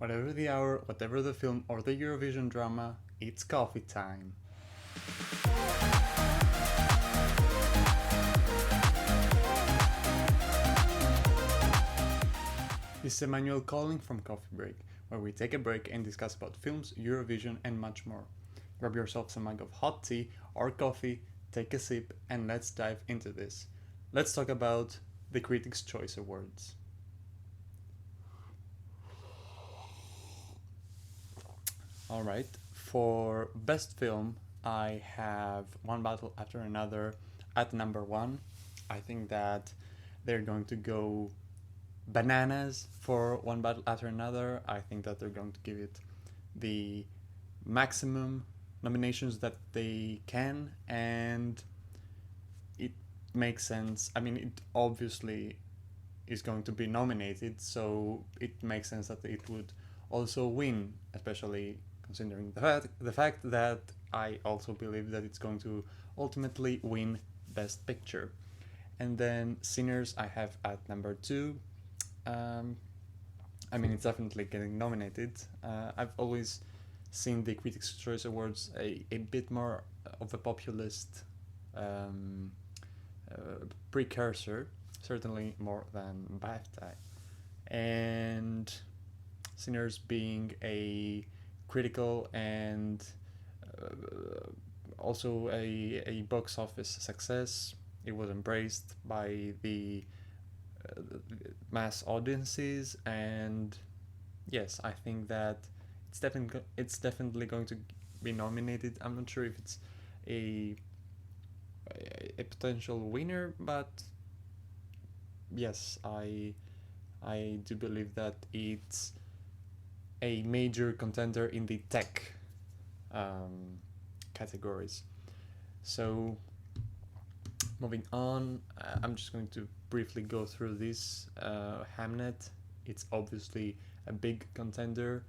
Whatever the hour, whatever the film or the Eurovision drama, it's coffee time. This is Emmanuel calling from Coffee Break, where we take a break and discuss about films, Eurovision, and much more. Grab yourself some mug of hot tea or coffee, take a sip, and let's dive into this. Let's talk about the Critics' Choice Awards. Alright, for Best Film, I have One Battle After Another at number one. I think that they're going to go bananas for One Battle After Another. I think that they're going to give it the maximum nominations that they can, and it makes sense. I mean, it obviously is going to be nominated, so it makes sense that it would also win, especially considering the fact that I also believe that it's going to ultimately win Best Picture. And then Sinners I have at number two. I mean, it's definitely getting nominated. I've always seen the Critics' Choice Awards a bit more of a populist precursor, certainly more than BAFTA. And Sinners being a critical and also a box office success. It was embraced by the mass audiences, and yes, I think that it's definitely going to be nominated. I'm not sure if it's a potential winner, but yes, I do believe that it's a major contender in the tech categories. So moving on, I'm just going to briefly go through this. Hamnet, it's obviously a big contender,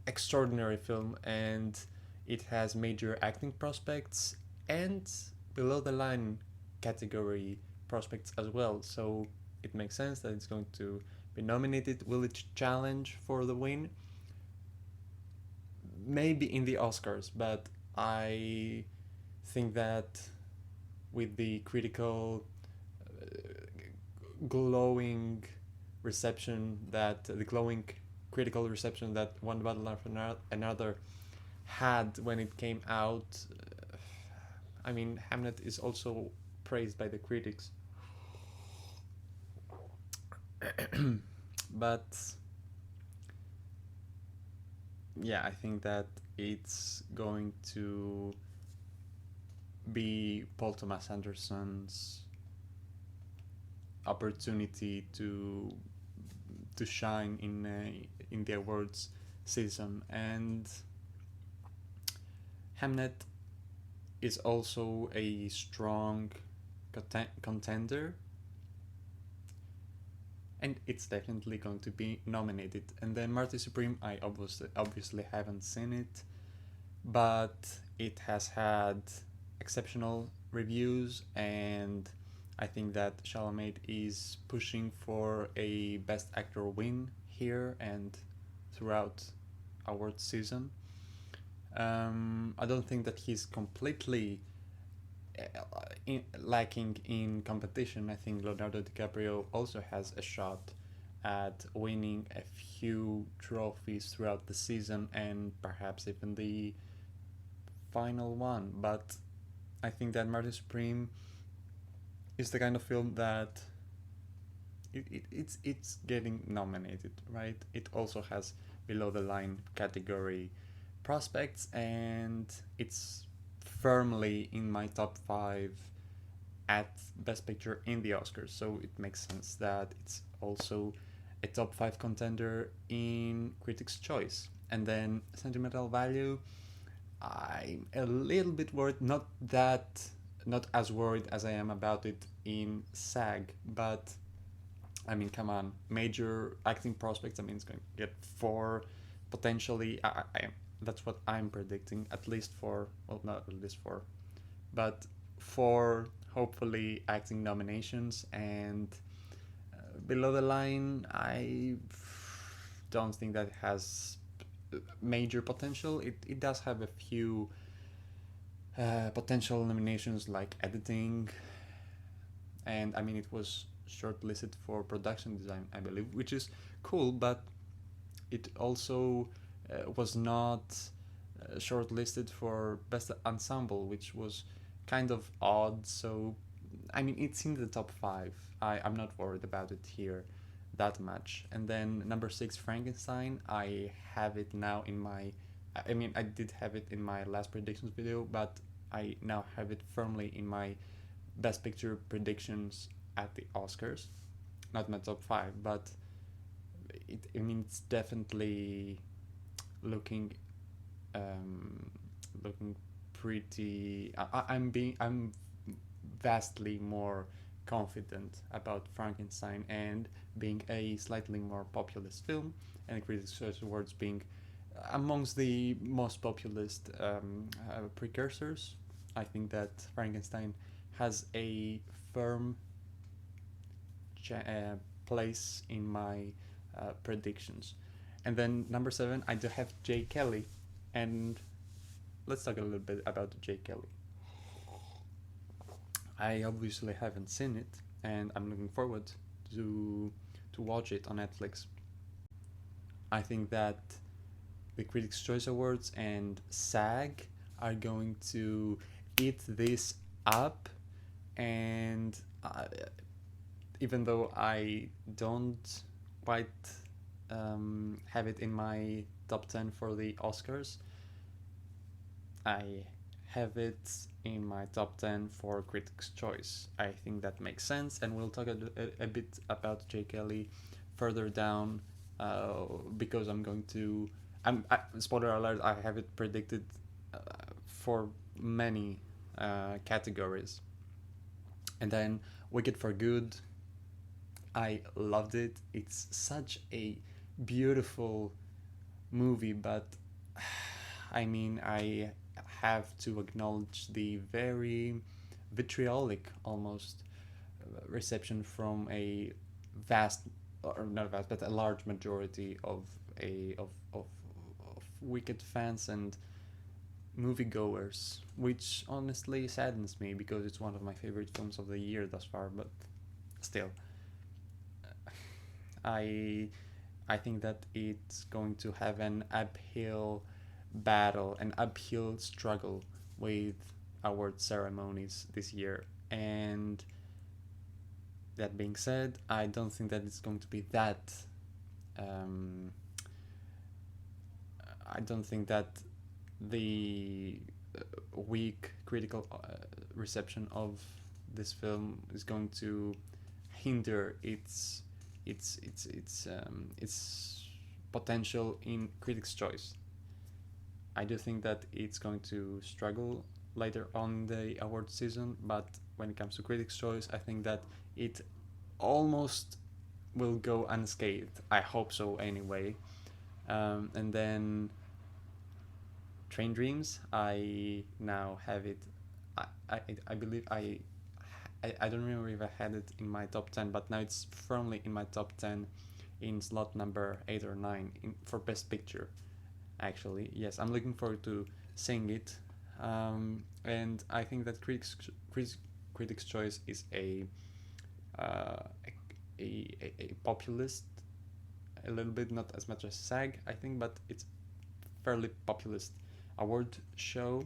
extraordinary film, and it has major acting prospects and below the line category prospects as well, so it makes sense that it's going to be nominated. Will it challenge for the win? Maybe in the Oscars, but I think that with the critical glowing reception that the glowing critical reception that One Battle After Another had when it came out, I mean, Hamnet is also praised by the critics. But yeah, I think that it's going to be Paul Thomas Anderson's opportunity to shine in the awards season, and Hamnet is also a strong contender, and it's definitely going to be nominated. And then Marty Supreme, I obviously haven't seen it, but it has had exceptional reviews, and I think that Chalamet is pushing for a Best Actor win here and throughout award season. I don't think that he's completely lacking in competition. I think Leonardo DiCaprio also has a shot at winning a few trophies throughout the season and perhaps even the final one. But I think that Marty Supreme is the kind of film that it's getting nominated, right? It also has below the line category prospects, and it's firmly in my top 5 at Best Picture in the Oscars, so it makes sense that it's also a top 5 contender in Critics' Choice. And then Sentimental Value, I'm a little bit worried, not as worried as I am about it in SAG, but I mean, come on, major acting prospects. I mean, it's going to get 4, potentially. That's what I'm predicting, at least 4. Well, not at least 4, but 4 hopefully acting nominations. And below the line, I don't think that it has major potential. It does have a few potential nominations like editing, and I mean it was shortlisted for production design, I believe, which is cool, but it also was not shortlisted for best ensemble, which was kind of odd. So I mean it's in the top 5. I'm not worried about it here that much. And then number 6, Frankenstein, I have it now in my, I mean I did have it in my last predictions video, but I now have it firmly in my best picture predictions at the Oscars. Not my top 5, but I mean it's definitely looking looking pretty. I'm vastly more confident about Frankenstein and being a slightly more populist film, and the Critics' Choice Awards being amongst the most populist precursors. I think that Frankenstein has a firm place in my predictions. And then number 7, I do have J. Kelly, and let's talk a little bit about J. Kelly. I obviously haven't seen it, and I'm looking forward to watch it on Netflix. I think that the Critics' Choice Awards and SAG are going to eat this up, and even though I don't quite have it in my top 10 for the Oscars, I have it in my top 10 for Critics' Choice. I think that makes sense, and we'll talk a bit about J. Kelly further down, because I'm going to... spoiler alert, I have it predicted for many categories. And then Wicked for Good, I loved it. It's such a beautiful movie, but I mean, I have to acknowledge the very vitriolic almost reception from a vast, or not vast, but a large majority of Wicked fans and moviegoers, which honestly saddens me because it's one of my favorite films of the year thus far. But still, I think that it's going to have an uphill battle, an uphill struggle with award ceremonies this year. And that being said, I don't think that it's going to be that I don't think that the weak critical reception of this film is going to hinder its potential in Critics' Choice. I do think that it's going to struggle later on the award season, but when it comes to Critics' Choice, I think that it almost will go unscathed. I hope so anyway. And then Train Dreams, I now have it. I believe I don't remember if I had it in my top 10, but now it's firmly in my top 10 in slot number 8 or 9 for Best Picture. Actually, yes, I'm looking forward to seeing it, and I think that Critics' Choice is a populist, a little bit, not as much as SAG, I think, but it's fairly populist award show,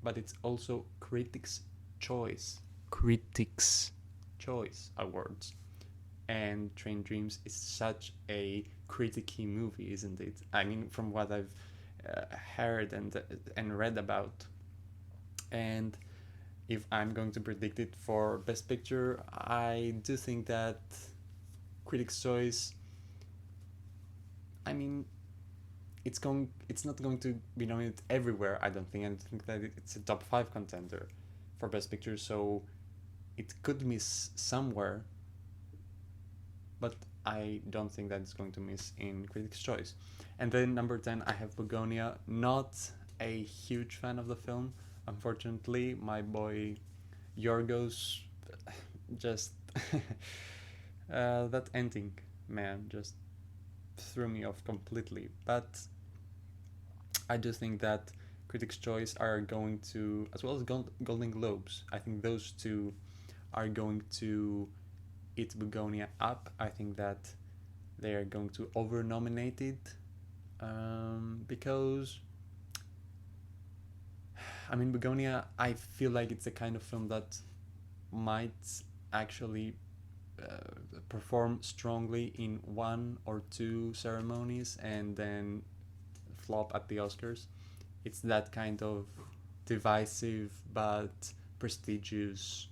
but it's also Critics' Choice Awards. And Train Dreams is such a criticky movie, isn't it? I mean, from what I've heard and read about. And if I'm going to predict it for Best Picture, I do think that Critics' Choice, I mean, it's not going to be nominated everywhere, I don't think. I think that it's a top 5 contender for Best Picture, so it could miss somewhere, but I don't think that it's going to miss in Critics' Choice. And then number 10, I have Begonia. Not a huge fan of the film, unfortunately. My boy Yorgos, just that ending, man, just threw me off completely. But I do think that Critics' Choice are going to, as well as Golden Globes, I think those two are going to eat Begonia up. I think that they are going to over-nominate it because, I mean, Begonia, I feel like it's the kind of film that might actually perform strongly in one or two ceremonies and then flop at the Oscars. It's that kind of divisive but prestigious,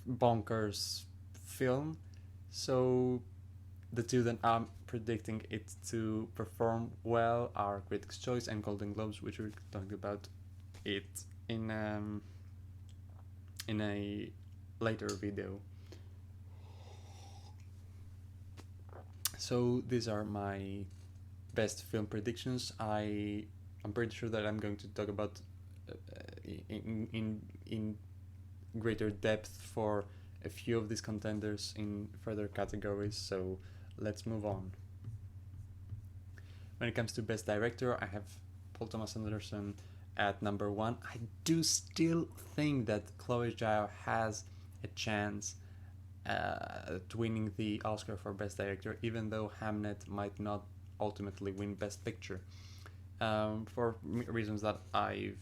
bonkers film. So the two that I'm predicting it to perform well are Critics' Choice and Golden Globes, which we're talking about it in a later video. So these are my best film predictions. I'm pretty sure that I'm going to talk about in greater depth for a few of these contenders in further categories. So let's move on. When it comes to Best Director, I have Paul Thomas Anderson at number 1. I do still think that Chloe Zhao has a chance at winning the Oscar for Best Director, even though Hamnet might not ultimately win Best Picture, for reasons that I've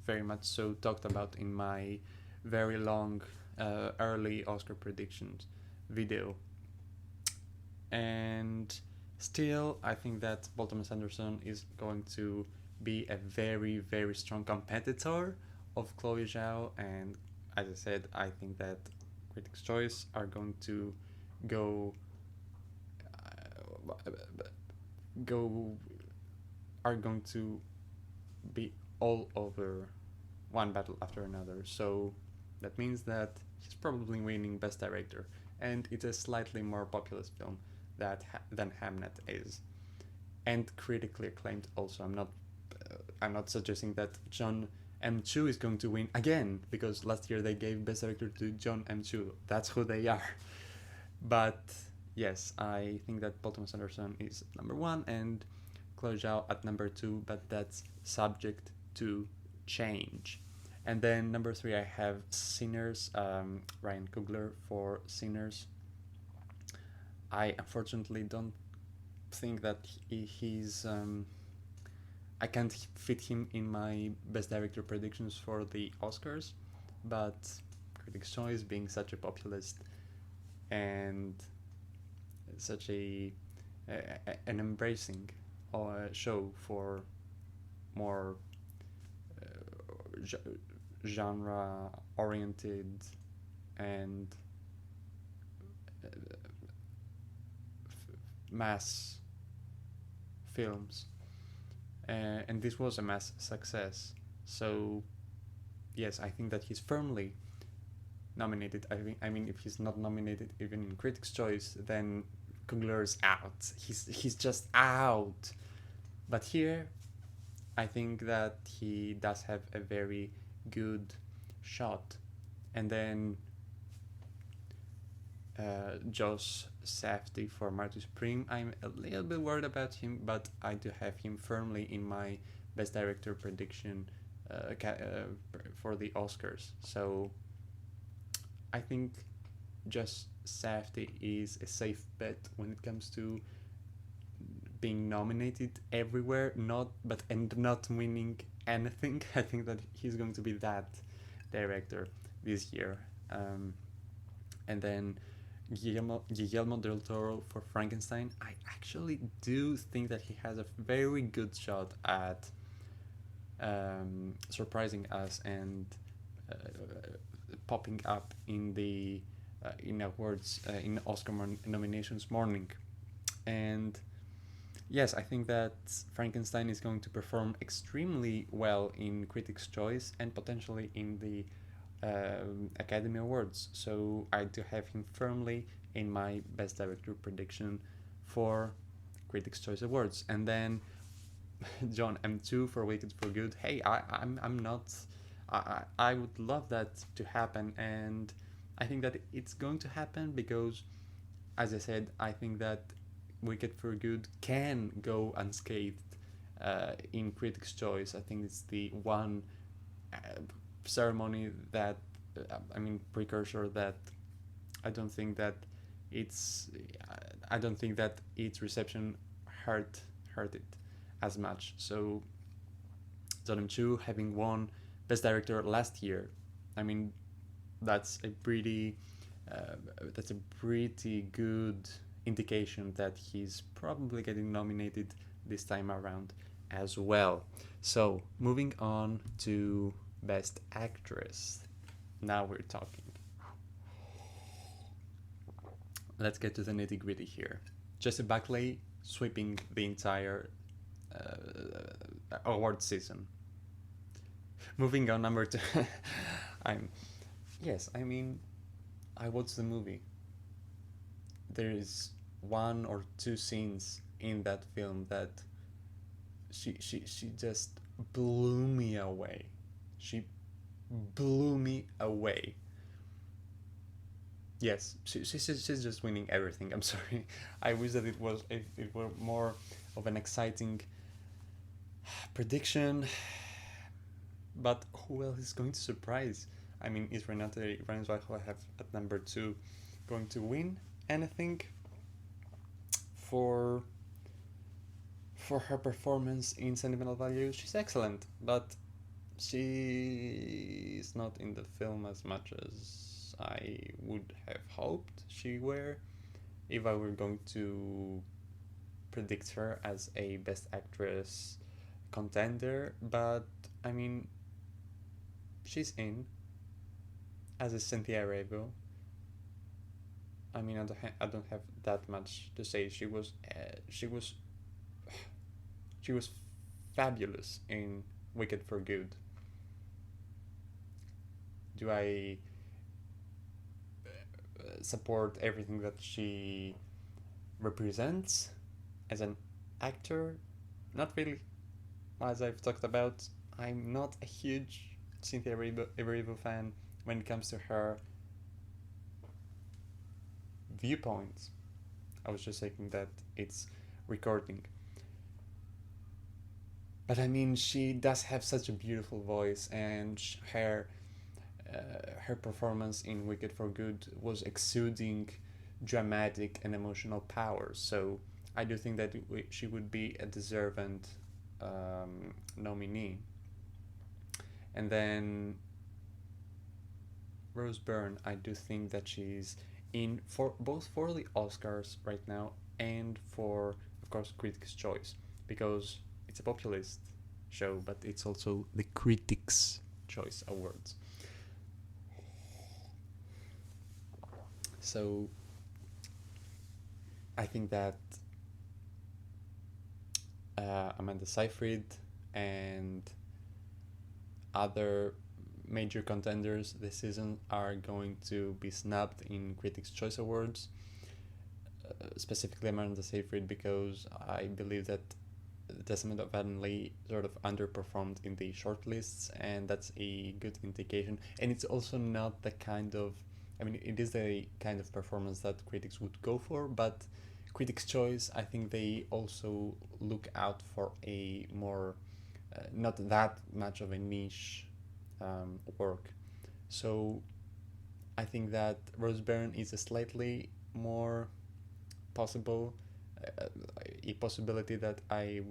very much so talked about in my very long early Oscar predictions video. And still, I think that Paul Thomas Anderson is going to be a very, very strong competitor of Chloe Zhao, and as I said, I think that Critics' Choice are going to are going to be all over one battle after another. So that means that he's probably winning Best Director, and it's a slightly more populist film than Hamnet is, and critically acclaimed. Also, I'm not suggesting that John M. Chu is going to win again, because last year they gave Best Director to John M. Chu. That's who they are. But yes, I think that Paul Thomas Anderson is number 1 and Chloe Zhao at number 2, but that's subject to change. And then number 3, I have Sinners, Ryan Coogler for Sinners. I unfortunately don't think that he's I can't fit him in my Best Director predictions for the Oscars, but Critics' Choice, being such a populist and such an embracing show for more genre-oriented and mass films, and this was a mass success. So yes, I think that he's firmly nominated. I mean, if he's not nominated even in Critics' Choice, then Coogler's out. He's just out. But here, I think that he does have a very good shot. And then Josh Safdie for Marty Supreme. I'm a little bit worried about him, but I do have him firmly in my Best Director prediction for the Oscars. So I think Josh Safdie is a safe bet when it comes to being nominated everywhere, not winning anything. I think that he's going to be that director this year. And then Guillermo del Toro for Frankenstein. I actually do think that he has a very good shot at surprising us and popping up in the in awards in Oscar nominations morning. And yes, I think that Frankenstein is going to perform extremely well in Critics' Choice and potentially in the Academy Awards. So I do have him firmly in my Best Director prediction for Critics' Choice Awards. And then John M2 for Wicked for Good. Hey, I'm not. I would love that to happen, and I think that it's going to happen because, as I said, I think that Wicked for Good can go unscathed in Critics' Choice. I think it's the one ceremony that, precursor that I don't think that it's. I don't think that its reception hurt it as much. So, Zolin Chu having won Best Director last year, I mean, that's a pretty good indication that he's probably getting nominated this time around as well. So moving on to Best Actress. Now we're talking. Let's get to the nitty gritty here. Jessie Buckley sweeping the entire award season. Moving on, number 2. I watched the movie. There is one or two scenes in that film that she just blew me away. She blew me away. Yes, she's just winning everything. I'm sorry. I wish that it were more of an exciting prediction. But who else is going to surprise? I mean, is Renate Rainswijk, who I have at number 2, going to win anything for her performance in Sentimental Value? She's excellent, but she is not in the film as much as I would have hoped she were if I were going to predict her as a Best Actress contender. But I mean, she's in, as is Cynthia Erivo. I mean, I don't have that much to say. She was fabulous in Wicked for Good. Do I support everything that she represents as an actor? Not really. As I've talked about, I'm not a huge Cynthia Erivo fan when it comes to her viewpoints. I was just saying that it's recording. But I mean, she does have such a beautiful voice, and her performance in Wicked for Good was exuding dramatic and emotional power. So I do think that she would be a deserving nominee. And then Rose Byrne, I do think that she's in for both for the Oscars right now and for, of course, Critics' Choice, because it's a populist show, but it's also the Critics' Choice Awards. So I think that Amanda Seyfried and other major contenders this season are going to be snubbed in Critics' Choice Awards, specifically Amanda Seyfried, because I believe that Testament of Avonlea sort of underperformed in the shortlists, and that's a good indication. And it's also not the kind of, I mean, it is the kind of performance that critics would go for, but Critics' Choice, I think they also look out for a more, not that much of a niche work. So I think that Rose Byrne is a slightly more possible, a possibility that I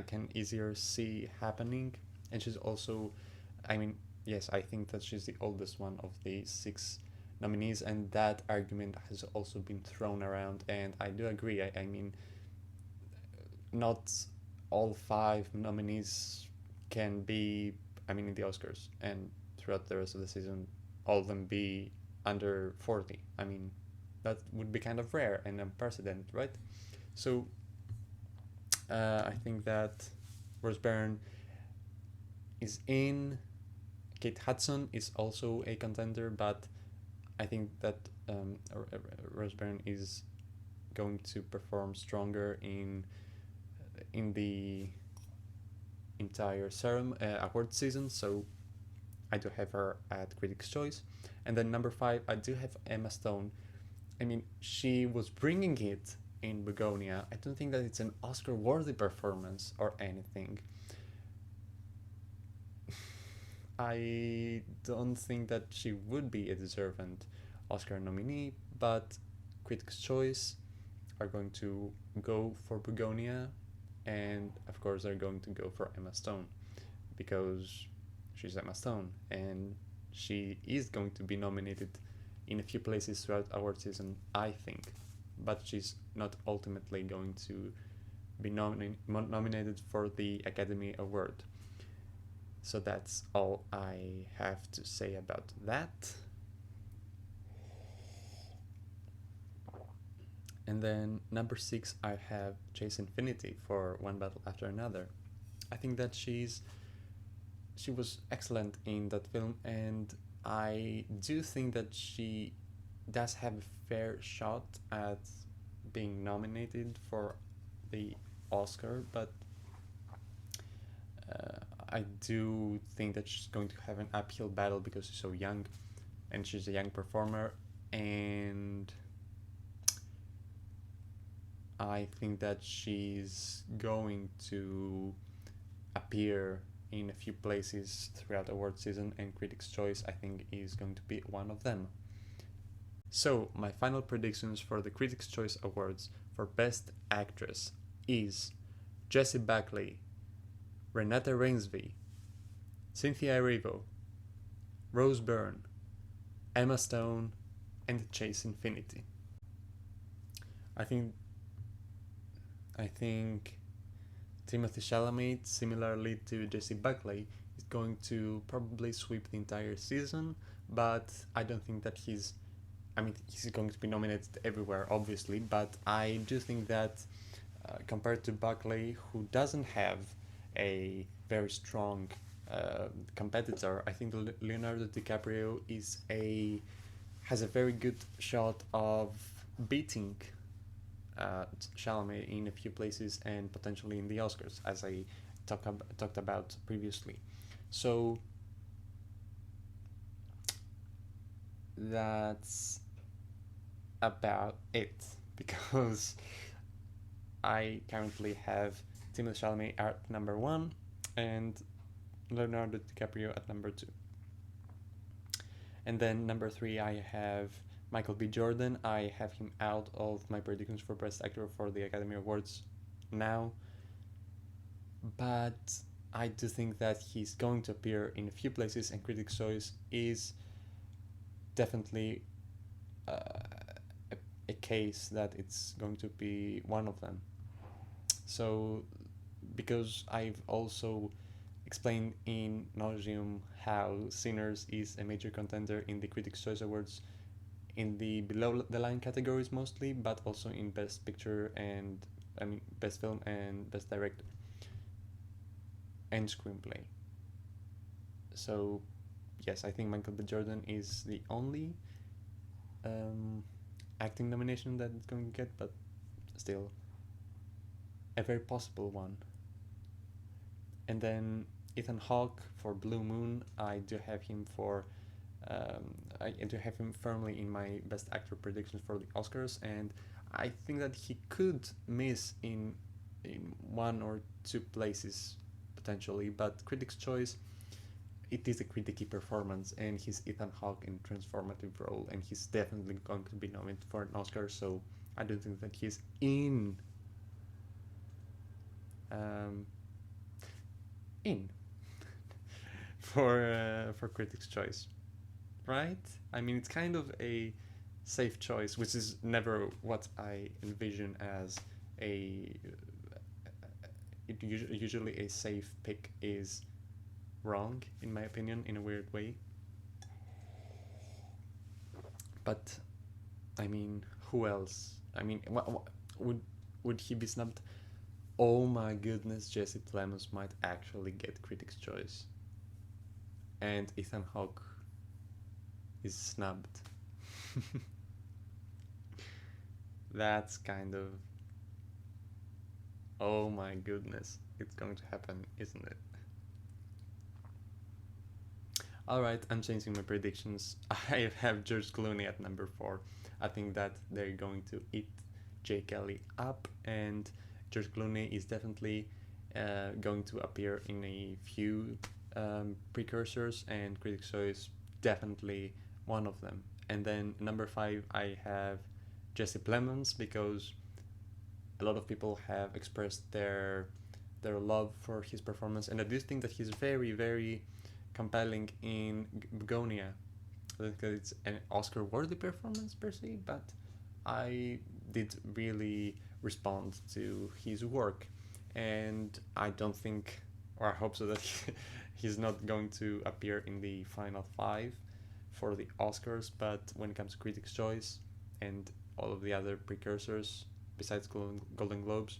can easier see happening. And she's also, I mean, yes, I think that she's the oldest one of the 6 nominees, and that argument has also been thrown around, and I do agree. I mean, not all 5 nominees can be, I mean, in the Oscars and throughout the rest of the season, all of them be under 40. I mean, that would be kind of rare and unprecedented, right? So I think that Rose Byrne is in. Kate Hudson is also a contender, but I think that Rose Byrne is going to perform stronger in the entire award season. So I do have her at Critics' Choice. And then number 5, I do have Emma Stone. I mean, she was bringing it in Begonia. I don't think that it's an Oscar-worthy performance or anything. I don't think that she would be a deserved Oscar nominee, but Critics' Choice are going to go for Begonia, and of course they're going to go for Emma Stone, because she's Emma Stone, and she is going to be nominated in a few places throughout award season, I think, but she's not ultimately going to be nominated for the Academy Award. So that's all I have to say about that. And then number 6, I have Chase Infinity for One Battle After Another. I think that she was excellent in that film, and I do think that she does have a fair shot at being nominated for the Oscar, but I do think that she's going to have an uphill battle because she's so young, and she's a young performer, and I think that she's going to appear in a few places throughout award season, and Critics' Choice, I think, is going to be one of them. So, my final predictions for the Critics' Choice Awards for Best Actress is Jessie Buckley, Renata Reinsve, Cynthia Erivo, Rose Byrne, Emma Stone, and Chase Infinity. I think Timothée Chalamet, similarly to Jessie Buckley, is going to probably sweep the entire season, but I don't think that he's going to be nominated everywhere, obviously, but I do think that compared to Buckley, who doesn't have a very strong competitor, I think Leonardo DiCaprio has a very good shot of beating Chalamet in a few places and potentially in the Oscars, as I talked about previously. So that's about it, because I currently have Timothée Chalamet at number 1 and Leonardo DiCaprio at number 2. And then number 3, I have Michael B. Jordan. I have him out of my predictions for Best Actor for the Academy Awards now, but I do think that he's going to appear in a few places, and Critics' Choice is definitely a case that it's going to be one of them. So, because I've also explained in nauseam how Sinners is a major contender in the Critics' Choice Awards in the below-the-line categories mostly, but also in Best Picture and, Best Film and Best Director and Screenplay. So, yes, I think Michael B. Jordan is the only acting nomination that it's going to get, but still a very possible one. And then Ethan Hawke for Blue Moon, I do have him firmly in my Best Actor predictions for the Oscars, and I think that he could miss in one or two places potentially, but Critics' Choice, it is a criticky performance, and he's Ethan Hawke in a transformative role, and he's definitely going to be nominated for an Oscar, so I don't think that he's in for Critics' Choice, right? I mean, it's kind of a safe choice, which is never what I envision as usually a safe pick is wrong, in my opinion, in a weird way. But I mean, who else? I mean, would he be snubbed? Oh my goodness, Jesse Plemons might actually get Critics' Choice, and Ethan Hawke is snubbed. That's kind of, oh my goodness, it's going to happen, isn't it? Alright, I'm changing my predictions. I have George Clooney at number 4. I think that they're going to eat Jay Kelly up, and George Clooney is definitely going to appear in a few precursors, and Critics' Choice definitely one of them. And then number 5, I have Jesse Plemons, because a lot of people have expressed their love for his performance, and I do think that he's very, very compelling in Begonia. I think that it's an Oscar-worthy performance per se, but I did really respond to his work, and I don't think, or I hope so, that he's not going to appear in the final 5 for the Oscars. But when it comes to Critics' Choice and all of the other precursors besides Golden Globes,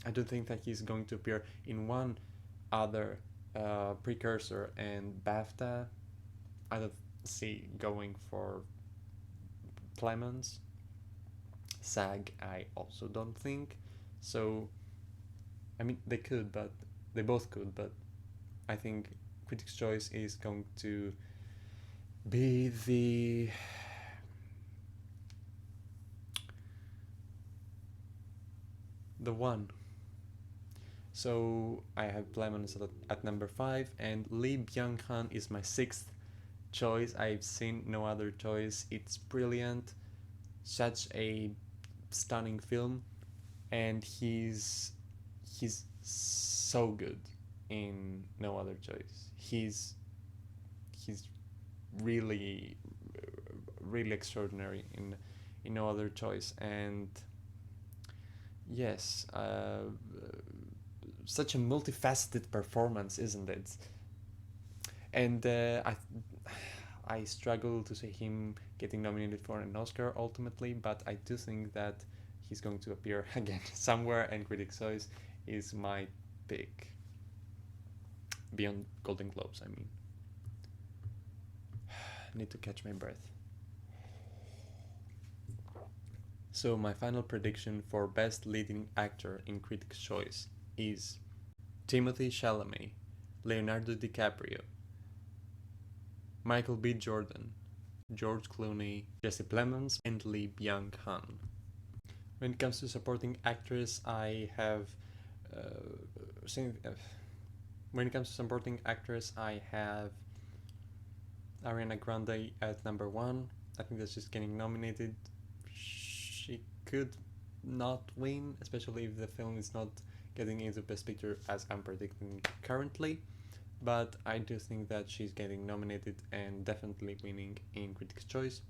I don't think that he's going to appear in one other precursor. And BAFTA, I don't see going for Plemons. SAG, I also don't think. So, I mean, they both could, but I think Critics' Choice is going to be the one. So I have Plemons at number 5, and Lee Byung-hun is my 6th choice. I've seen no other choice. It's brilliant, such a stunning film, and he's so good in No Other Choice. He's really, really extraordinary in No Other Choice. And yes, such a multifaceted performance, isn't it? And I struggle to see him getting nominated for an Oscar ultimately, but I do think that he's going to appear again somewhere, and Critics' Choice is my pick. Beyond Golden Globes, I mean. Need to catch my breath. So my final prediction for Best Leading Actor in Critics' Choice is Timothée Chalamet, Leonardo DiCaprio, Michael B. Jordan, George Clooney, Jesse Plemons, and Lee Byung-hun. When it comes to supporting actress, I have when it comes to supporting actress, I have Ariana Grande at number 1. I think that she's getting nominated. She could not win, especially if the film is not getting into Best Picture as I'm predicting currently. But I do think that she's getting nominated and definitely winning in Critics' Choice.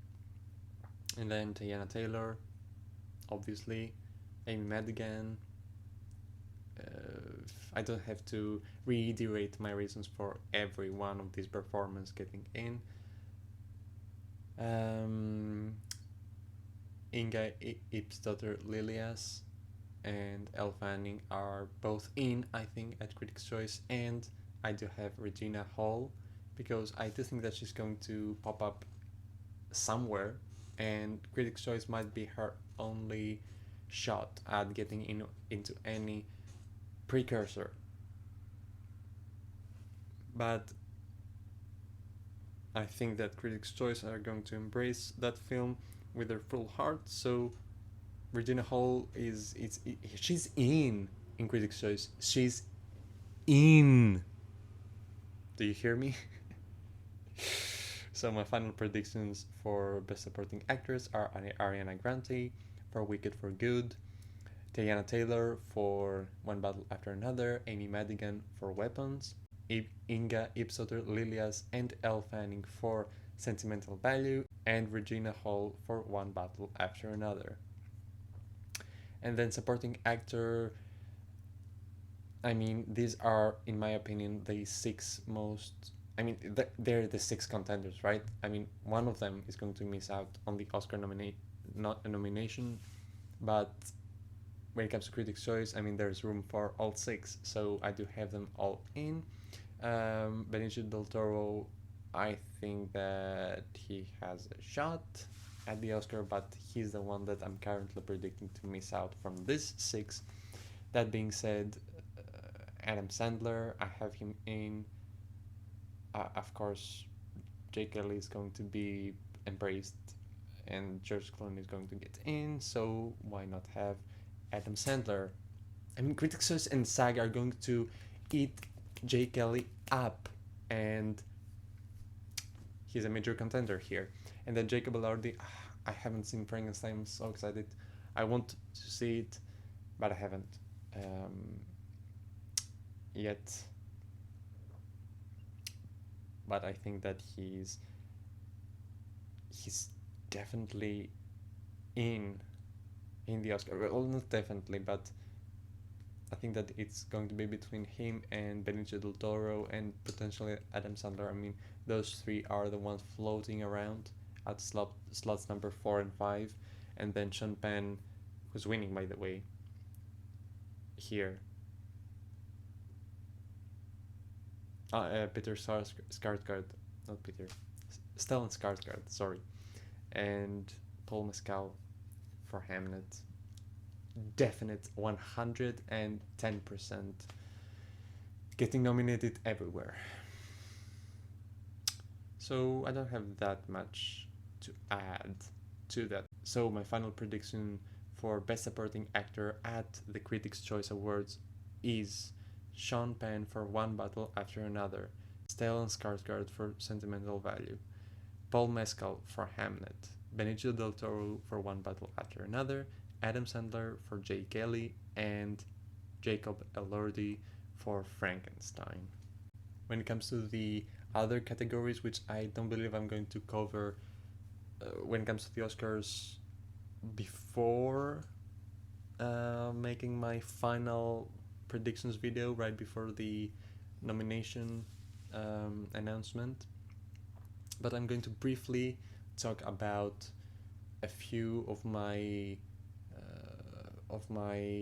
And then Teyana Taylor, obviously, Amy Madigan. I don't have to reiterate my reasons for every one of these performances getting in. Inga Ipsdotter Lilias and Elle Fanning are both in, I think, at Critics' Choice, and I do have Regina Hall, because I do think that she's going to pop up somewhere, and Critics' Choice might be her only shot at getting into any precursor. But I think that Critics' Choice are going to embrace that film with their full heart. So Regina Hall she's in Critics' Choice. She's in. Do you hear me? So my final predictions for Best Supporting Actress are Ariana Grande for Wicked for Good, Teyana Taylor for One Battle After Another, Amy Madigan for Weapons, Inga Ipsdotter Lilias and Elle Fanning for Sentimental Value, and Regina Hall for One Battle After Another. And then supporting actor, I mean, these are, in my opinion, the 6 most... I mean, they're the 6 contenders, right? I mean, one of them is going to miss out on the Oscar nomination, but when it comes to Critics' Choice, I mean, there's room for all 6, so I do have them all in. Benicio del Toro, I think that he has a shot at the Oscar, but he's the one that I'm currently predicting to miss out from this 6. That being said, Adam Sandler, I have him in. of course, Jake Kelly is going to be embraced and George Clooney is going to get in, so why not have Adam Sandler? I mean, Critics' Choice and SAG are going to eat Jake Kelly up, and he's a major contender here. And then Jacob Elordi, I haven't seen Frankenstein, I'm so excited. I want to see it, but I haven't yet. But I think that he's definitely in the Oscar. Well, not definitely, but I think that it's going to be between him and Benicio del Toro and potentially Adam Sandler. I mean, those three are the ones floating around at slots number 4 and 5, and then Sean Penn, who's winning, by the way, here. Peter Skarsgård, not Peter, Stellan Skarsgård, sorry, and Paul Mescal for Hamnet. Definite 110% getting nominated everywhere. So I don't have that much to add to that. So my final prediction for Best Supporting Actor at the Critics' Choice Awards is Sean Penn for One Battle After Another, Stellan Skarsgård for Sentimental Value, Paul Mescal for Hamnet, Benicio del Toro for One Battle After Another, Adam Sandler for Jake Kelly, and Jacob Elordi for Frankenstein. When it comes to the other categories, which I don't believe I'm going to cover when it comes to the Oscars before making my final predictions video, right before the nomination announcement, but I'm going to briefly talk about a few of my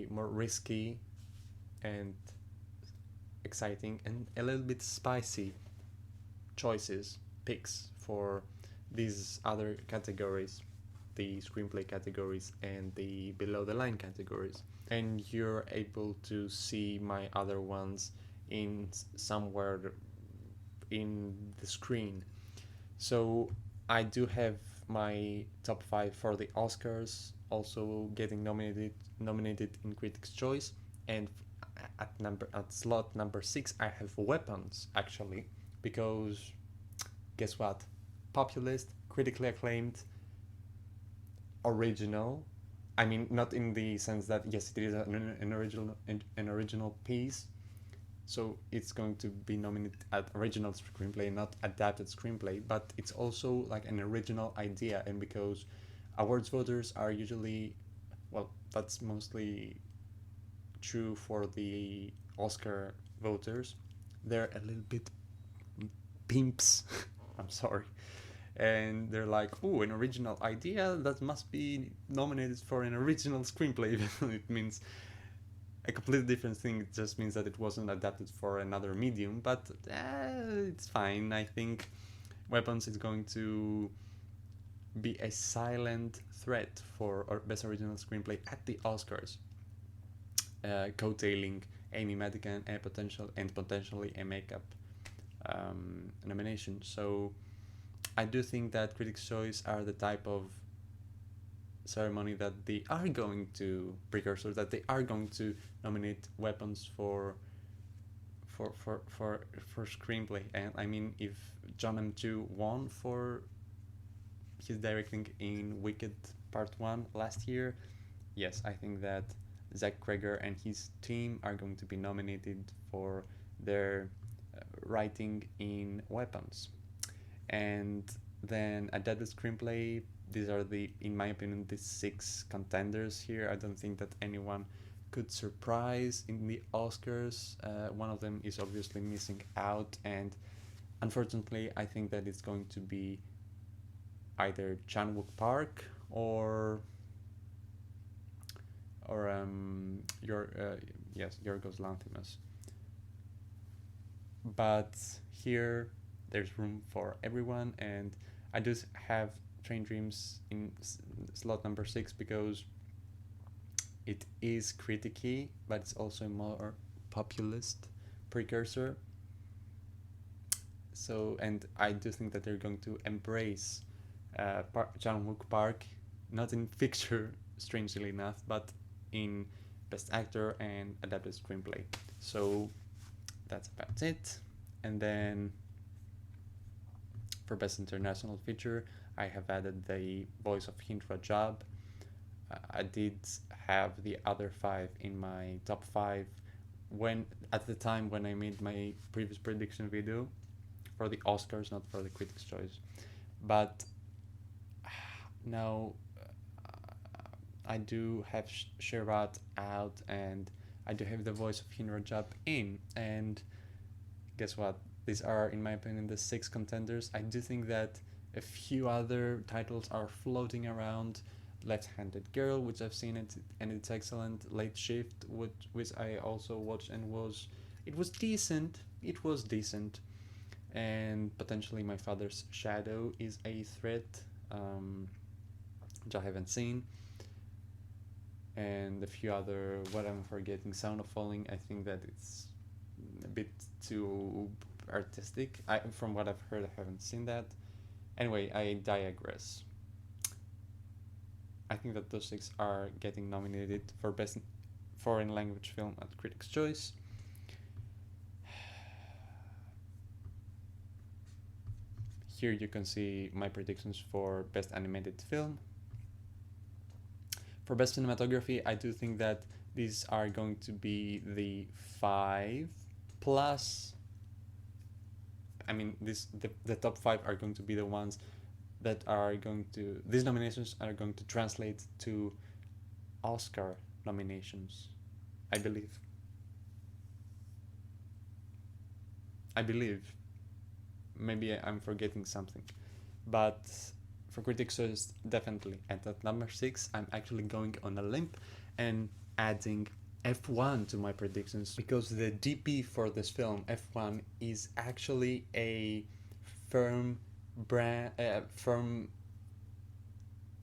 more risky and exciting and a little bit spicy picks for these other categories, the screenplay categories and the below the line categories. And you're able to see my other ones in somewhere in the screen. So I do have my top 5 for the Oscars, also getting nominated in Critics' Choice, and at slot number 6 I have Weapons, actually, because guess what? Populist, critically acclaimed, original. I mean, not in the sense that yes, it is an original piece, so it's going to be nominated at original screenplay, not adapted screenplay, but it's also like an original idea. And because awards voters are usually, well, that's mostly true for the Oscar voters, they're a little bit pimps. I'm sorry. And they're like, oh, an original idea, that must be nominated for an original screenplay. It means a completely different thing. It just means that it wasn't adapted for another medium, but it's fine. I think Weapons is going to be a silent threat for Best Original Screenplay at the Oscars, coattailing Amy Madigan and potentially a makeup nomination. So I do think that Critics' Choice are the type of ceremony that they are going to nominate Weapons for screenplay. And I mean, if John M. Chu won for his directing in Wicked Part 1 last year, yes, I think that Zach Cregger and his team are going to be nominated for their writing in Weapons. And then adapted screenplay, these are in my opinion, the 6 contenders here. I don't think that anyone could surprise in the Oscars. One of them is obviously missing out, and unfortunately I think that it's going to be either Chan-wook Park or Yorgos Lanthimos. But here there's room for everyone, and I just have Train Dreams in slot number 6 because it is criticky, but it's also a more populist precursor. So, and I do think that they're going to embrace Jang-wook Park, not in picture, strangely enough, but in Best Actor and Adapted Screenplay. So that's about it. And then for Best International Feature, I have added the voice of Hind Rajab. I did have the other 5 in my top 5 when at the time when I made my previous prediction video for the Oscars, not for the Critics' Choice. But now I do have Sherat out, and I do have the voice of Hind Rajab in, and guess what? These are, in my opinion, the 6 contenders. I do think that a few other titles are floating around. Left-Handed Girl, which I've seen it, and it's excellent. Late Shift, which I also watched, and it was decent. It was decent. And potentially My Father's Shadow is a threat, which I haven't seen. And a few other, what I'm forgetting, Sound of Falling, I think that it's a bit too artistic. From what I've heard, I haven't seen that. Anyway, I digress. I think that those 6 are getting nominated for Best Foreign Language Film at Critics' Choice. Here you can see my predictions for Best Animated Film. For Best Cinematography, I do think that these are going to be the 5 plus. I mean, the top 5 are going to be the ones that are going to. These nominations are going to translate to Oscar nominations, I believe. Maybe I'm forgetting something, but for Critics' Choice, definitely. And at number 6, I'm actually going on a limb and adding F1 to my predictions, because the DP for this film, F1, is actually a firm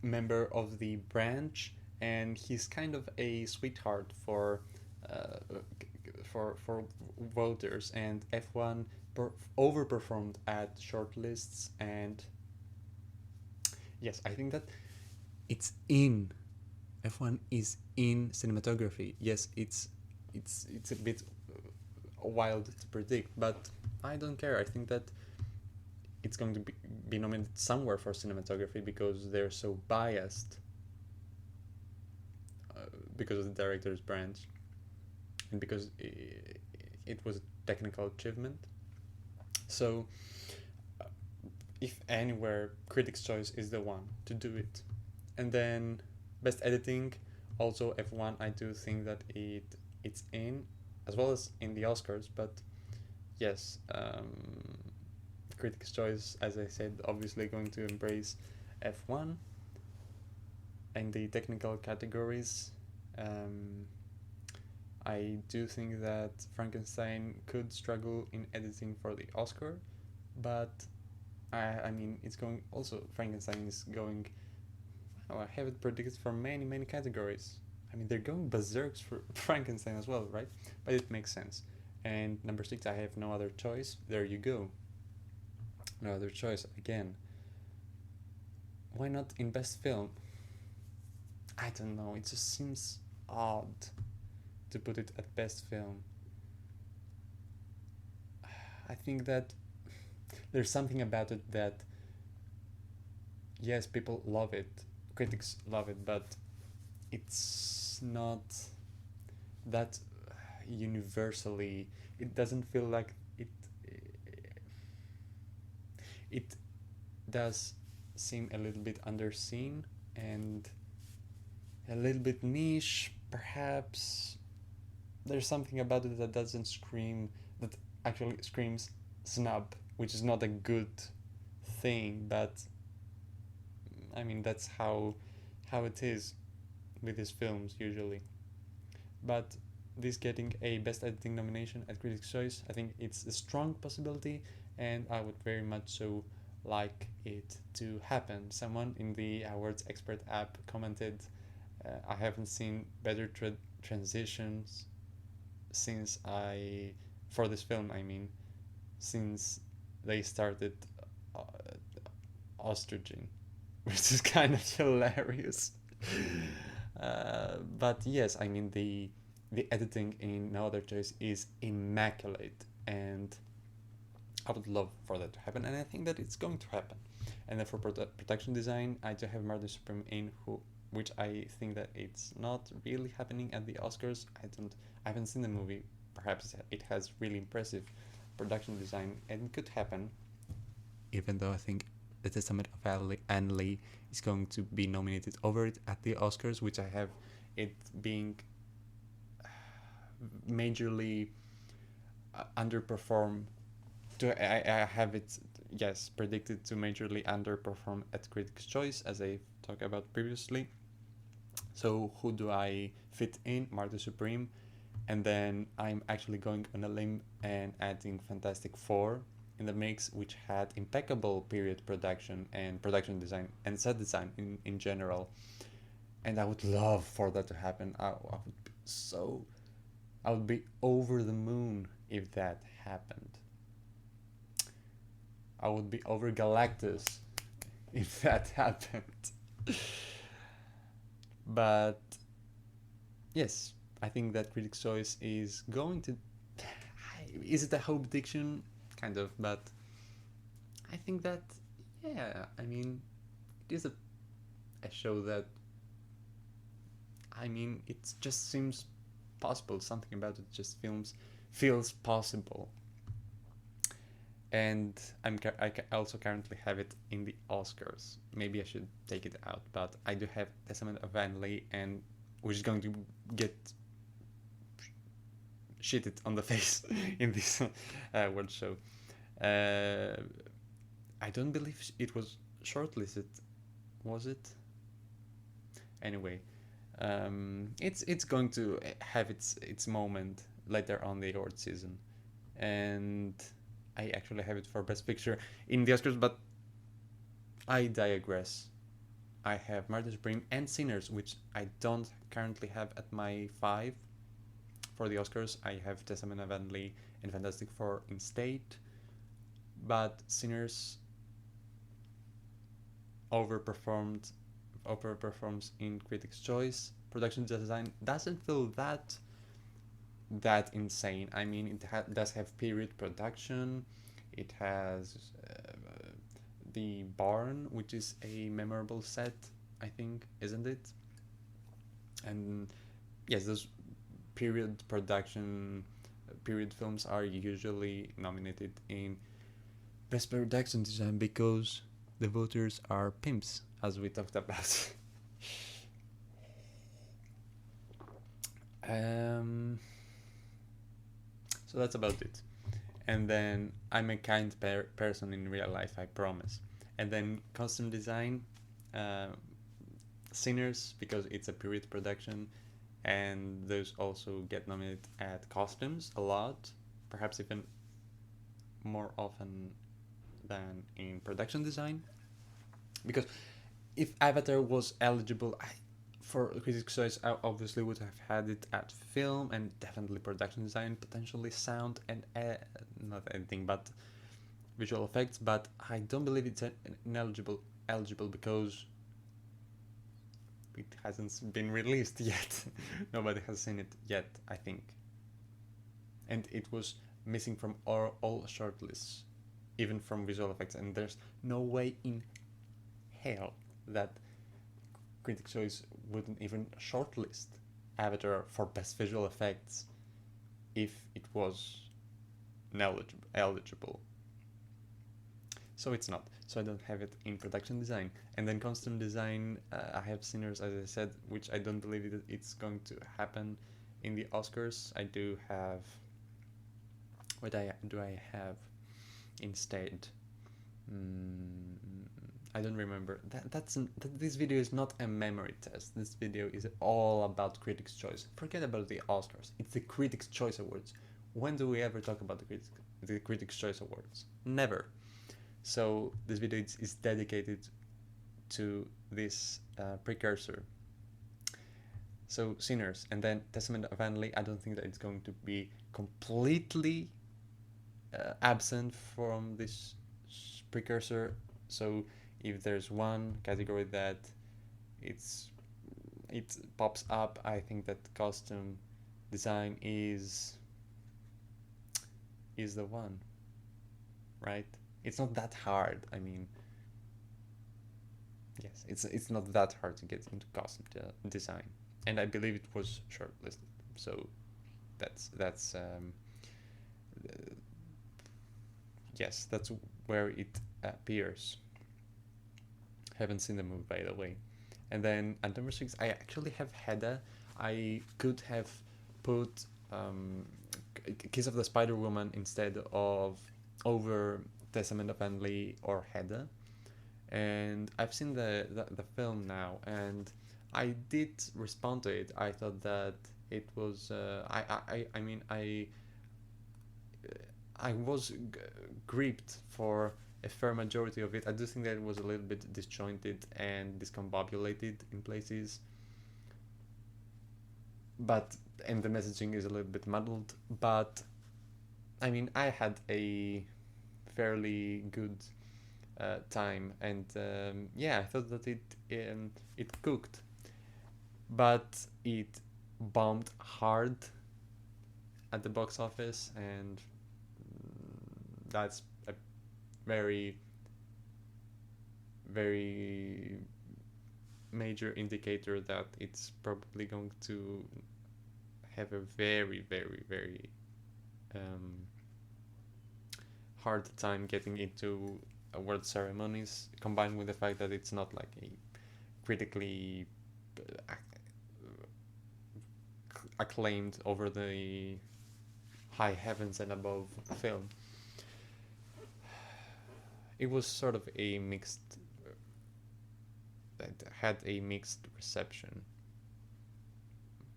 member of the branch, and he's kind of a sweetheart for voters. And F1 overperformed at shortlists, and yes, I think that it's in. F1 is in cinematography. Yes, it's a bit wild to predict, but I don't care. I think that it's going to be nominated somewhere for cinematography because they're so biased because of the director's branch, and because it was a technical achievement. So if anywhere, Critics' Choice is the one to do it. And then Best Editing, also F1, I do think that it's in, as well as in the Oscars, but yes, Critics' Choice, as I said, obviously going to embrace F1. And the technical categories, I do think that Frankenstein could struggle in editing for the Oscar, but I mean, it's going, also Frankenstein is going, I have it predicted for many categories. I mean, they're going berserks for Frankenstein as well, right? But it makes sense. And number 6, I have No Other Choice. There you go. No Other Choice again. Why not in Best Film? I don't know, it just seems odd to put it at Best Film. I think that there's something about it that, yes, people love it, critics love it, but it's not that universally. It doesn't feel like it does seem a little bit underseen and a little bit niche, perhaps. There's something about it that doesn't scream, that actually screams snub, which is not a good thing, but I mean, that's how it is with these films usually. But this getting a Best Editing nomination at Critics' Choice, I think it's a strong possibility, and I would very much so like it to happen. Someone in the Awards Expert app commented, I haven't seen better transitions for this film, I mean, since they started uh, ostriching, which is kind of hilarious. But yes, I mean the editing in No Other Choice is immaculate, and I would love for that to happen, and I think that it's going to happen. And then for production design, I do have Martin Supreme in which I think that it's not really happening at the Oscars. I haven't seen the movie. Perhaps it has really impressive production design and could happen. Even though I think The Testament of Anne Lee is going to be nominated over it at the Oscars, which I have it being majorly underperform. I have it, yes, predicted to majorly underperform at Critics' Choice, as I talked about previously. So who do I fit in? Marty Supreme. And then I'm actually going on a limb and adding Fantastic Four in the mix, which had impeccable period production and production design and set design in general. And I would love for that to happen. I would be over the moon if that happened. I would be over Galactus if that happened. But yes, I think that Critics' Choice is going to. Is it a hope diction? Kind of, but I think that, yeah, I mean, it is a show that, I mean, it just seems possible. Something about it just feels possible. And I also currently have it in the Oscars. Maybe I should take it out, but I do have Testament of Anne Lee, and which is going to get shitted on the face in this award show. I don't believe it was shortlisted, was it? Anyway, it's going to have its moment later on the award season, and I actually have it for Best Picture in the Oscars, but I digress. I have Martin Supreme and Sinners, which I don't currently have at my 5 for the Oscars. I have Testament of Anne Lee and Fantastic Four instead, but Sinners overperforms in Critics' Choice. Production design doesn't feel that insane. I mean, it does have period production. It has the barn, which is a memorable set, I think, isn't it? And yes, those period films are usually nominated in Best Production Design because the voters are pimps, as we talked about. So that's about it. And then I'm a kind person in real life, I promise. And then costume design, Sinners, because it's a period production, and those also get nominated at costumes a lot, perhaps even more often than in production design. Because if Avatar was eligible for Critics' Choice, I obviously would have had it at film and definitely production design, potentially sound and not editing, but visual effects. But I don't believe it's ineligible because it hasn't been released yet. Nobody has seen it yet, I think. And it was missing from all shortlists, even from visual effects. And there's no way in hell that Critics' Choice wouldn't even shortlist Avatar for best visual effects if it was eligible. So it's not. So I don't have it in production design. And then costume design, I have Sinners, as I said, which I don't believe it's going to happen in the Oscars. I do have... What do I have instead? I don't remember. This video is not a memory test. This video is all about Critics' Choice. Forget about the Oscars. It's the Critics' Choice Awards. When do we ever talk about the Critics' Choice Awards? Never. So this video is dedicated to this precursor. So Sinners, and then Testament of Anne Lee. I don't think that it's going to be completely absent from this precursor. So if there's one category that it pops up, I think that costume design is the one, right? It's not that hard. I mean, yes, it's not that hard to get into costume design, and I believe it was shortlisted. So that's yes, that's where it appears. Haven't seen the movie, by the way. And then at number 6, I actually have Hedda. I could have put Kiss of the Spider Woman instead of over Testament of Anli or Hedda. And I've seen the film now, and I did respond to it. I thought that it was I mean I was gripped for a fair majority of it. I do think that it was a little bit disjointed and discombobulated in places, and the messaging is a little bit muddled. But I mean, I had a fairly good time, and yeah, I thought that it cooked, but it bombed hard at the box office, and that's a very, very major indicator that it's probably going to have a very, very, very hard time getting into award ceremonies, combined with the fact that it's not like a critically acclaimed over the high heavens and above film. It was sort of a mixed, that had a mixed reception.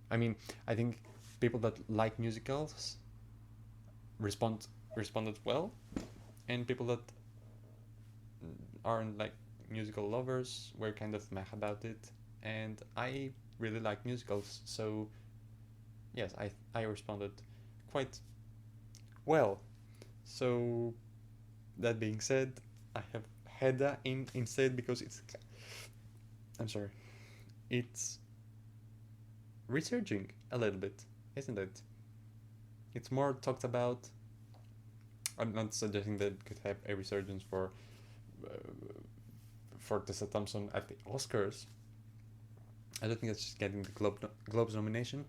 I mean, I think people that like musicals responded well, and people that aren't like musical lovers were kind of meh about it. And I really like musicals, so yes, I responded quite well. So that being said, I have Hedda in instead because it's resurging a little bit, isn't it? It's more talked about. I'm not suggesting that it could have a resurgence for Tessa Thompson at the Oscars. I don't think that's just getting the Globes nomination,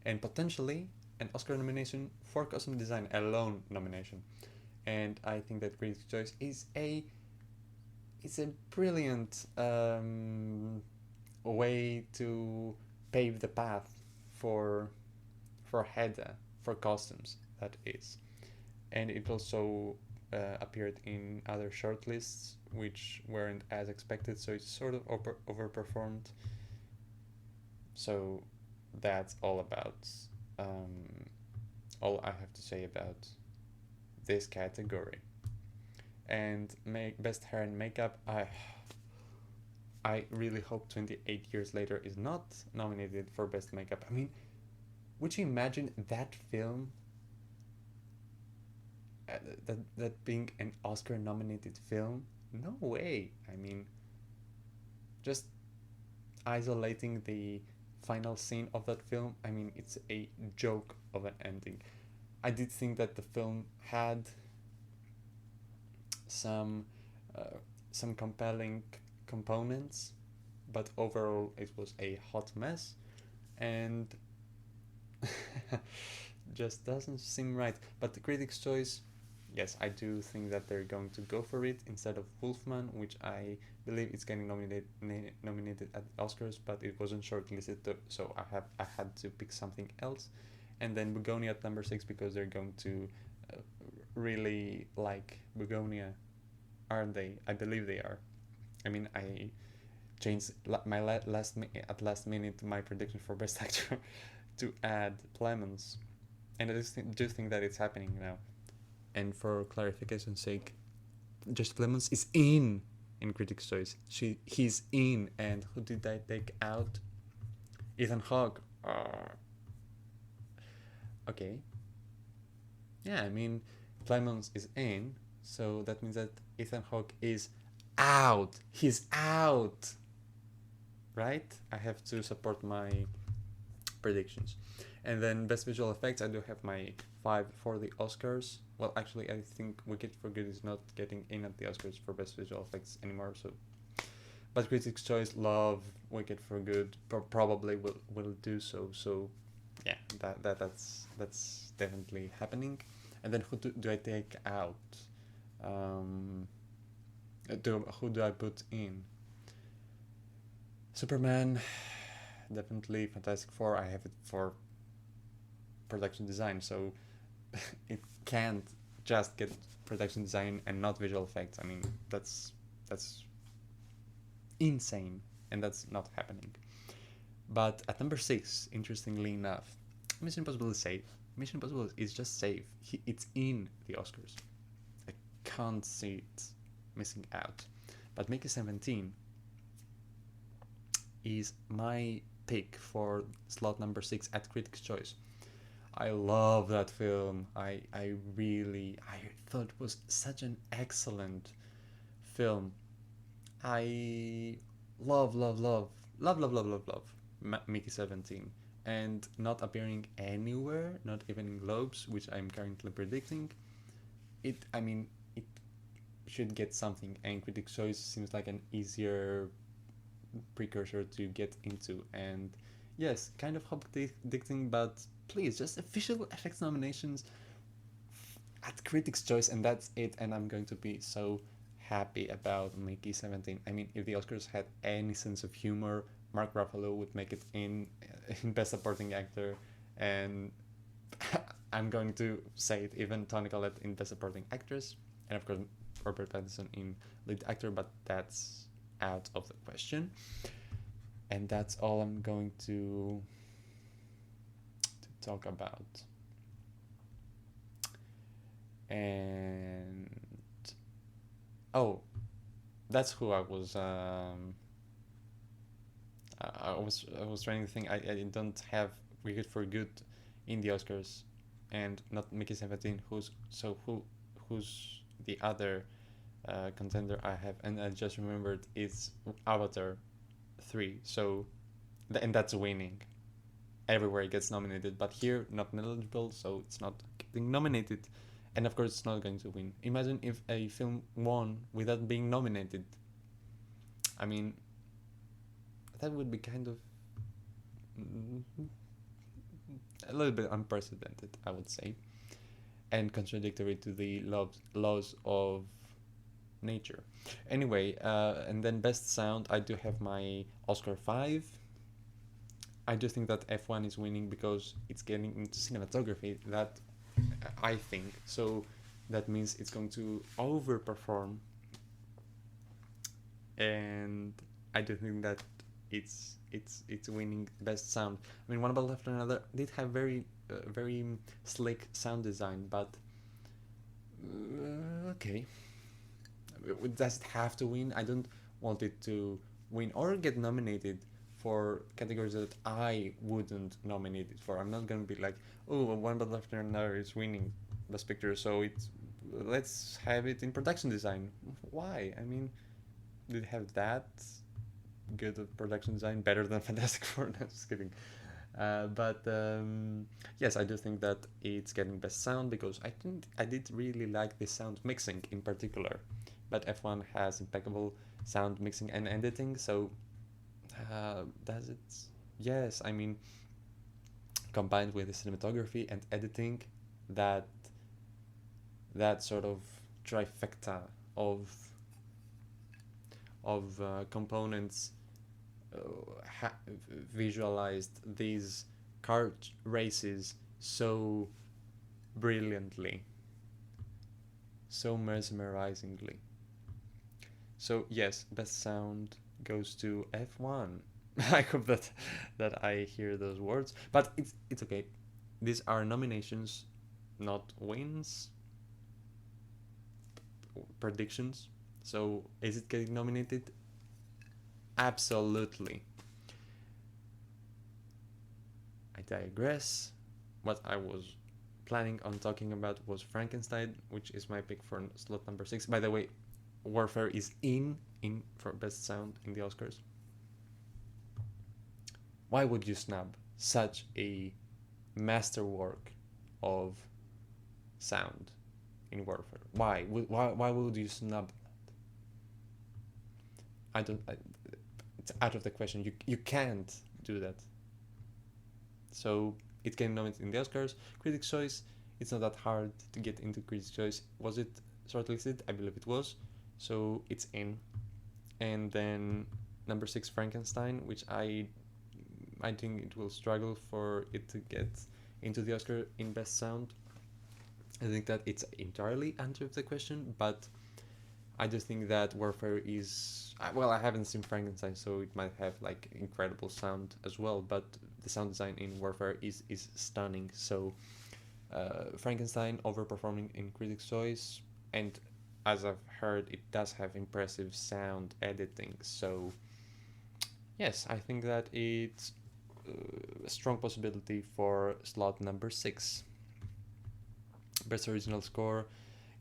and potentially an Oscar nomination for costume design alone nomination. And I think that Critics' Choice is a brilliant way to pave the path for Hedda, for costumes, that is. And it also appeared in other shortlists which weren't as expected, so it's sort of overperformed. So that's all I have to say about this category. And best hair and makeup, I really hope 28 Years Later is not nominated for best makeup. I mean, would you imagine that film that being an Oscar nominated film? No way. I mean, just isolating the final scene of that film, I mean, it's a joke of an ending. I did think that the film had some compelling components, but overall it was a hot mess, and just doesn't seem right. But the Critics' Choice, yes, I do think that they're going to go for it instead of Wolfman, which I believe is getting nominated at the Oscars, but it wasn't shortlisted, so I had to pick something else. And then Begonia at number 6 because they're going to really like Begonia, aren't they? I believe they are. I mean, I changed my last minute my prediction for Best Actor to add Plemons, and I do think that it's happening now. And for clarification's sake, Jesse Plemons is in Critics' Choice. He's in, and who did I take out? Ethan Hawke. Okay. Yeah, I mean, Clemens is in, so that means that Ethan Hawke is out. He's out, right? I have to support my predictions. And then best visual effects, I do have my 5 for the Oscars. Well, actually, I think Wicked for Good is not getting in at the Oscars for best visual effects anymore. So, but Critics' Choice love Wicked for Good. Probably will do so. So, yeah, that's definitely happening. And then who do I take out? Who do I put in? Superman, definitely. Fantastic Four, I have it for production design, so it can't just get production design and not visual effects. I mean, that's insane, and that's not happening. But at number 6, interestingly enough, Mission Impossible is safe. Mission Impossible is just safe. It's in the Oscars. I can't see it missing out. But Mickey 17 is my pick for slot number 6 at Critics' Choice. I love that film. I thought it was such an excellent film. I love Mickey 17, and not appearing anywhere, not even in Globes, which I'm currently predicting. It should get something, and Critics' Choice seems like an easier precursor to get into. And yes, kind of predicting, but please, just official effects nominations at Critics' Choice, and that's it. And I'm going to be so happy about Mickey 17. I mean, if the Oscars had any sense of humor, Mark Ruffalo would make it in Best Supporting Actor, and I'm going to say it, even Toni Collette in Best Supporting Actress, and of course Robert Pattinson in Lead Actor, but that's out of the question. And that's all I'm going to talk about. And that's who I was I was trying to think. I don't have Wicked for Good in the Oscars, and not Mickey 17. Who's the other contender I have? And I just remembered it's Avatar 3. So, and that's winning. Everywhere it gets nominated, but here not eligible, so it's not getting nominated, and of course it's not going to win. Imagine if a film won without being nominated. I mean, that would be kind of a little bit unprecedented, I would say, and contradictory to the laws of nature. Anyway, and then best sound, I do have my Oscar 5. I do think that F1 is winning because it's getting into cinematography, that I think. So that means it's going to overperform, and I do think that it's winning best sound. I mean, One Battle After Another did have very slick sound design, but okay. Does it have to win? I don't want it to win or get nominated for categories that I wouldn't nominate it for. I'm not gonna be like, oh, One Battle After Another is winning Best Picture, so let's have it in production design. Why? I mean, did it have that good of production design, better than Fantastic Four? No, just kidding. But yes, I do think that it's getting best sound because I did really like the sound mixing in particular. But F1 has impeccable sound mixing and editing, so does it? Yes, I mean, combined with the cinematography and editing, that sort of trifecta of components visualized these car races so brilliantly, so mesmerizingly. So yes, best sound goes to F1. I hope that I hear those words, but it's okay. These are nominations, not wins. Predictions. So is it getting nominated? Absolutely. I digress. What I was planning on talking about was Frankenstein, which is my pick for slot number 6. By the way, Warfare is in for best sound in the Oscars. Why would you snub such a masterwork of sound in Warfare? Why would you snub that? It's out of the question. You can't do that. So it came nominated in the Oscars. Critics' Choice, it's not that hard to get into Critics' Choice. Was it shortlisted? I believe it was. So it's in. And then number 6, Frankenstein, which I think it will struggle for it to get into the Oscar in Best Sound. I think that it's entirely answered the question, but I just think that Warfare is... Well, I haven't seen Frankenstein, so it might have like incredible sound as well, but the sound design in Warfare is stunning. So Frankenstein overperforming in Critics' Choice, and as I've heard, it does have impressive sound editing. So yes, I think that it's a strong possibility for slot number 6. Best Original Score,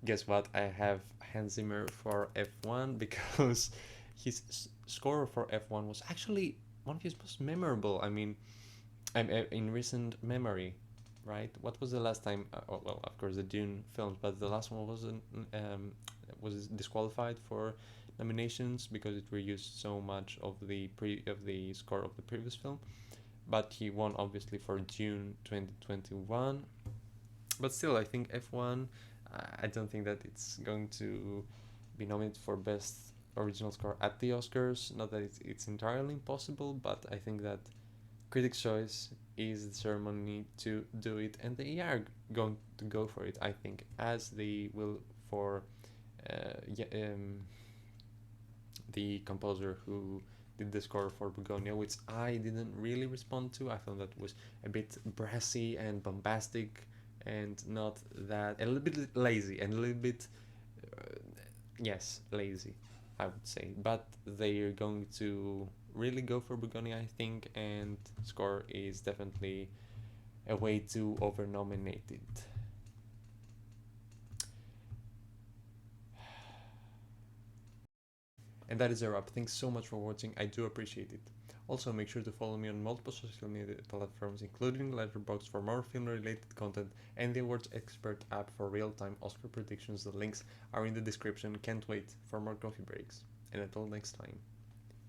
guess what? I have Hans Zimmer for F1 because his score for F1 was actually one of his most memorable. I mean, in recent memory, right? What was the last time? Well, of course, the Dune films, but the last one was disqualified for nominations because it reused so much of the score of the previous film. But he won obviously for Dune 2021. But still, I think F1. I don't think that it's going to be nominated for Best Original Score at the Oscars. Not that it's entirely impossible, but I think that Critics' Choice is the ceremony to do it, and they are going to go for it, I think, as they will for the composer who did the score for Begonia, which I didn't really respond to. I found that was a bit brassy and bombastic, and not that, a little bit lazy, and a little bit lazy, I would say. But they are going to really go for Begonia, I think, and score is definitely a way to over nominate it. And that is a wrap. Thanks so much for watching. I do appreciate it. Also, make sure to follow me on multiple social media platforms, including Letterboxd for more film-related content, and the Awards Expert app for real-time Oscar predictions. The links are in the description. Can't wait for more coffee breaks. And until next time,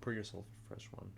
pour yourself a fresh one.